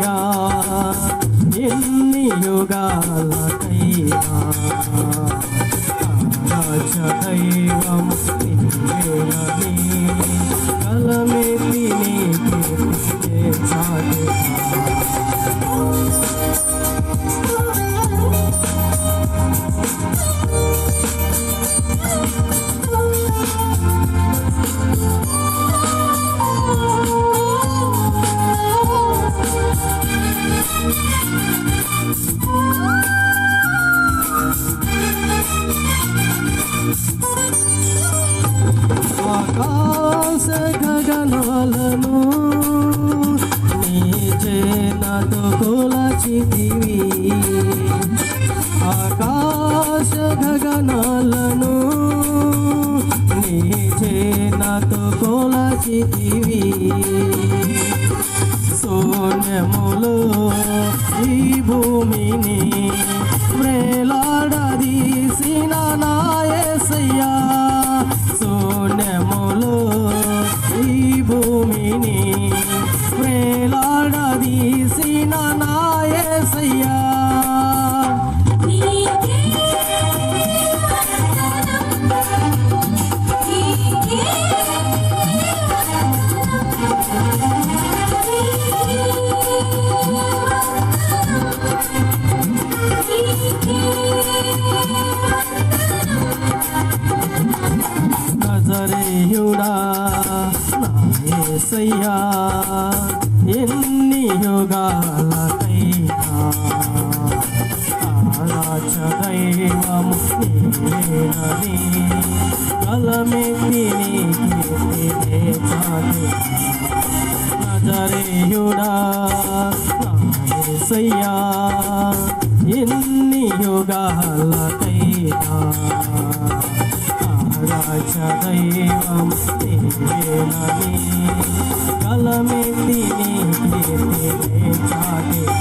ఏసయ్యా ఎన్ని యుగాలకైనా ఆరాధ్య దైవం నీవేనని గలమెత్తి నీ కీర్తించే చాటుగా ఆకాశ గగనాలను నీ చేనతో కొలచితివి ఆకాశ గగనాలను నీ చేనతో కొలచితివి శూన్యములో ఈ భూమిని వ్రేలాడదీసిన నా యేసయ్యా శూన్యములో ఈ భూమిని వ్రేలాడదీసిన నా యేసయ్యా నజరేయుడా నా యేసయ్యా ఎన్ని యుగాలకైనా ఆరాధ్య దైవం నీవేనని గలమెత్తి నీ కీర్తించే చాటుగా నజరేయుడా నా యేసయ్యా ఎన్ని యుగాలకైనా ఆరాధ్య దైవం నీవేనని గలమెత్తి నీ కీర్తించే చాటుగా